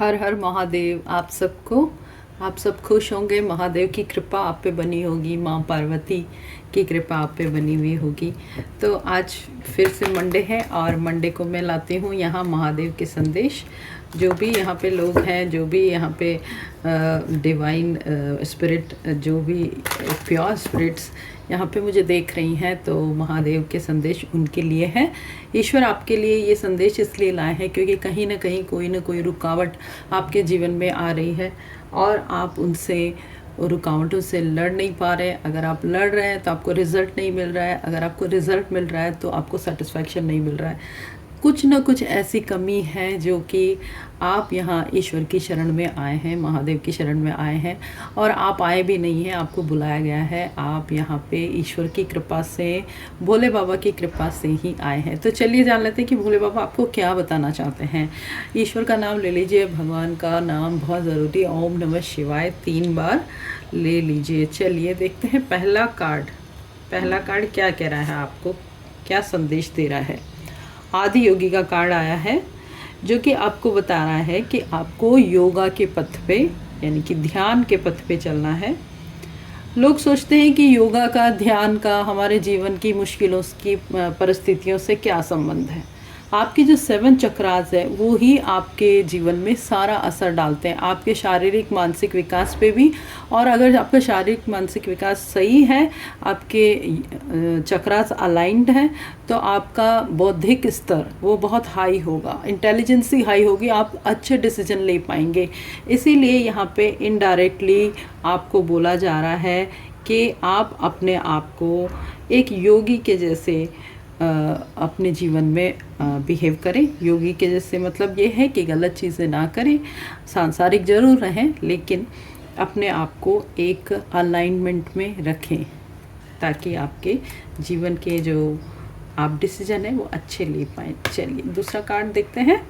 हर हर महादेव। आप सब खुश होंगे। महादेव की कृपा आप पे बनी होगी, माँ पार्वती की कृपा आप पे बनी हुई होगी। तो आज फिर से मंडे है और मंडे को मैं लाती हूँ यहाँ महादेव के संदेश। जो भी यहाँ पे लोग हैं, जो भी यहाँ पे डिवाइन स्पिरिट, जो भी प्योर स्पिरिट्स यहाँ पे मुझे देख रही हैं, तो महादेव के संदेश उनके लिए हैं। ईश्वर आपके लिए ये संदेश इसलिए लाए हैं क्योंकि कहीं ना कोई रुकावट आपके जीवन में आ रही है और आप उनसे रुकावटों से लड़ नहीं पा रहे। अगर आप लड़ रहे हैं तो आपको रिज़ल्ट नहीं मिल रहा है, अगर आपको रिज़ल्ट मिल रहा है तो आपको सेटिस्फैक्शन नहीं मिल रहा है। कुछ ना कुछ ऐसी कमी है जो कि आप यहाँ ईश्वर की शरण में आए हैं, महादेव की शरण में आए हैं। और आप आए भी नहीं हैं, आपको बुलाया गया है। आप यहाँ पे ईश्वर की कृपा से, भोले बाबा की कृपा से ही आए हैं। तो चलिए जान लेते हैं कि भोले बाबा आपको क्या बताना चाहते हैं। ईश्वर का नाम ले लीजिए, भगवान का नाम बहुत ज़रूरी। ओम नमः शिवाय 3 बार ले लीजिए। चलिए देखते हैं पहला कार्ड क्या कह रहा है, आपको क्या संदेश दे रहा है। आदि योगी का कार्ड आया है जो कि आपको बता रहा है कि आपको योगा के पथ पे, यानी कि ध्यान के पथ पे चलना है। लोग सोचते हैं कि योगा का, ध्यान का हमारे जीवन की मुश्किलों की परिस्थितियों से क्या संबंध है। आपकी जो 7 चक्रास है वो ही आपके जीवन में सारा असर डालते हैं, आपके शारीरिक मानसिक विकास पे भी। और अगर आपका शारीरिक मानसिक विकास सही है, आपके चक्रास अलाइंड हैं, तो आपका बौद्धिक स्तर वो बहुत हाई होगा, इंटेलिजेंसी हाई होगी, आप अच्छे डिसीजन ले पाएंगे। इसीलिए यहाँ पे इनडायरेक्टली आपको बोला जा रहा है कि आप अपने आप को एक योगी के जैसे अपने जीवन में बिहेव करें। योगी के जैसे मतलब ये है कि गलत चीज़ें ना करें, सांसारिक ज़रूर रहें, लेकिन अपने आप को एक अलाइनमेंट में रखें ताकि आपके जीवन के जो आप डिसीजन है वो अच्छे ले पाएँ। चलिए दूसरा कार्ड देखते हैं,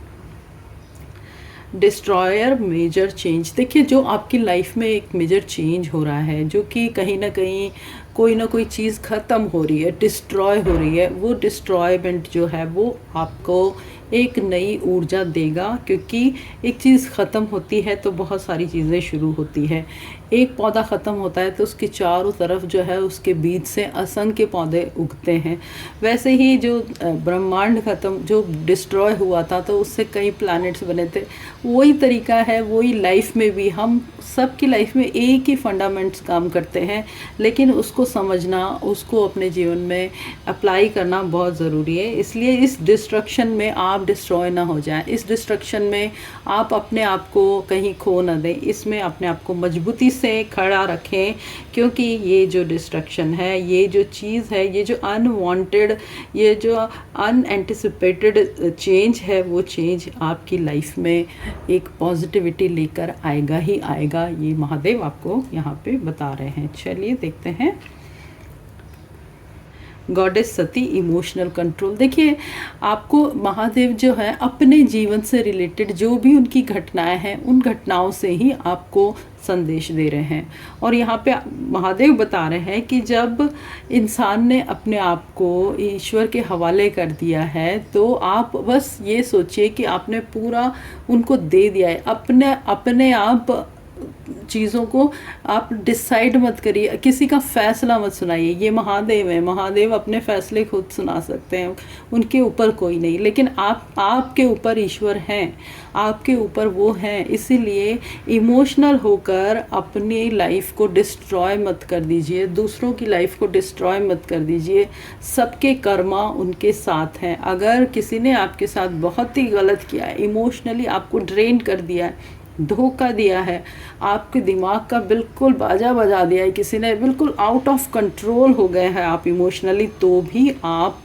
डिस्ट्रॉयर मेजर चेंज। देखिए, जो आपकी लाइफ में एक मेजर चेंज हो रहा है, जो कि कहीं ना कहीं कोई ना कोई चीज़ ख़त्म हो रही है, डिस्ट्रॉय हो रही है, वो डिस्ट्रॉयमेंट जो है वो आपको एक नई ऊर्जा देगा। क्योंकि एक चीज़ ख़त्म होती है तो बहुत सारी चीज़ें शुरू होती है। एक पौधा ख़त्म होता है तो उसके चारों तरफ जो है उसके बीज से असंख्य पौधे उगते हैं। वैसे ही जो ब्रह्मांड ख़त्म, जो डिस्ट्रॉय हुआ था, तो उससे कई प्लैनेट्स बने थे। वही तरीका है, वही लाइफ में भी हम सबकी लाइफ में एक ही फंडामेंट्स काम करते हैं, लेकिन उसको समझना, उसको अपने जीवन में अप्लाई करना बहुत ज़रूरी है। इसलिए इस डिस्ट्रक्शन में आप डिस्ट्रॉय ना हो जाएं, इस डिस्ट्रक्शन में आप अपने आप को कहीं खो ना दें, इसमें अपने आप को मजबूती से खड़ा रखें। क्योंकि ये जो डिस्ट्रक्शन है, ये जो चीज़ है, ये जो अनवांटेड, ये जो अनएंटिसिपेटेड चेंज है, वो चेंज आपकी लाइफ में एक पॉजिटिविटी लेकर आएगा ही आएगा। ये महादेव आपको यहाँ पे बता रहे हैं। चलिए देखते हैं, गॉडेस सती इमोशनल कंट्रोल। देखिए, आपको महादेव जो है अपने जीवन से रिलेटेड जो भी उनकी घटनाएं हैं, उन घटनाओं से ही आपको संदेश दे रहे हैं। और यहाँ पे महादेव बता रहे हैं कि जब इंसान ने अपने आप को ईश्वर के हवाले कर दिया है, तो आप बस ये सोचिए कि आपने पूरा उनको दे दिया है। अपने आप चीज़ों को आप डिसाइड मत करिए, किसी का फैसला मत सुनाइए। ये महादेव है, महादेव अपने फैसले खुद सुना सकते हैं, उनके ऊपर कोई नहीं। लेकिन आपके ऊपर ईश्वर हैं, आपके ऊपर वो हैं। इसीलिए इमोशनल होकर अपनी लाइफ को डिस्ट्रॉय मत कर दीजिए, दूसरों की लाइफ को डिस्ट्रॉय मत कर दीजिए। सबके कर्मा उनके साथ हैं। अगर किसी ने आपके साथ बहुत ही गलत किया है, इमोशनली आपको ड्रेन कर दिया है, धोखा दिया है, आपके दिमाग का बिल्कुल बाजा बजा दिया है, किसी ने बिल्कुल आउट ऑफ कंट्रोल हो गए हैं आप इमोशनली, तो भी आप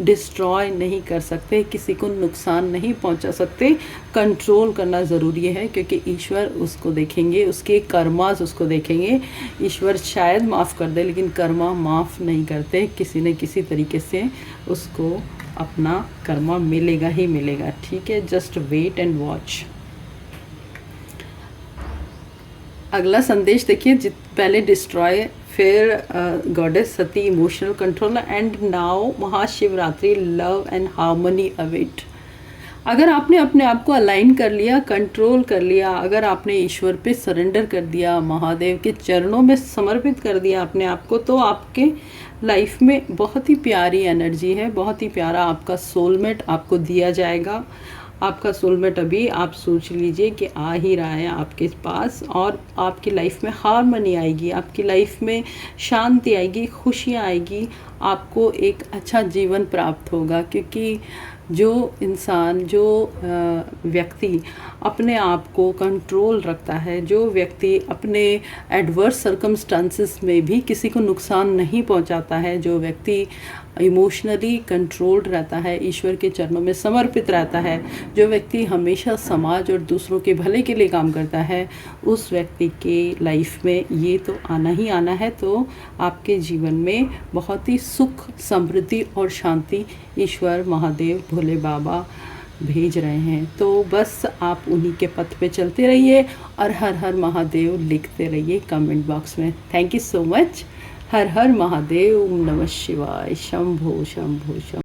डिस्ट्रॉय नहीं कर सकते, किसी को नुकसान नहीं पहुंचा सकते। कंट्रोल करना ज़रूरी है, क्योंकि ईश्वर उसको देखेंगे, उसके कर्मास उसको देखेंगे। ईश्वर शायद माफ़ कर दे, लेकिन कर्मा माफ़ नहीं करते। किसी न किसी तरीके से उसको अपना कर्मा मिलेगा ही मिलेगा। ठीक है, जस्ट वेट एंड वॉच। अगला संदेश देखिए, पहले डिस्ट्रॉय, फिर goddess Sati emotional control, and now Mahashivratri love and harmony await. अगर आपने अपने आप को अलाइन कर लिया, कंट्रोल कर लिया, अगर आपने ईश्वर पे सरेंडर कर दिया, महादेव के चरणों में समर्पित कर दिया अपने आप को, तो आपके लाइफ में बहुत ही प्यारी एनर्जी है, बहुत ही प्यारा आपका सोलमेट आपको दिया जाएगा। आपका सोलमेट अभी आप सोच लीजिए कि आ ही रहा है आपके पास, और आपकी लाइफ में हार्मनी आएगी, आपकी लाइफ में शांति आएगी, खुशियाँ आएगी, आपको एक अच्छा जीवन प्राप्त होगा। क्योंकि जो इंसान, जो व्यक्ति अपने आप को कंट्रोल रखता है, जो व्यक्ति अपने एडवर्स सर्कमस्टांसिस में भी किसी को नुकसान नहीं पहुंचाता है, जो व्यक्ति इमोशनली कंट्रोल्ड रहता है, ईश्वर के चरणों में समर्पित रहता है, जो व्यक्ति हमेशा समाज और दूसरों के भले के लिए काम करता है, उस व्यक्ति के लाइफ में ये तो आना ही आना है। तो आपके जीवन में बहुत ही सुख, समृद्धि और शांति ईश्वर, महादेव, भोले बाबा भेज रहे हैं। तो बस आप उन्हीं के पथ पे चलते रहिए और हर हर महादेव लिखते रहिए कमेंट बॉक्स में। Thank you so much. हर हर महादेव। ओम नमः शिवाय। शंभो शंभो शंभो।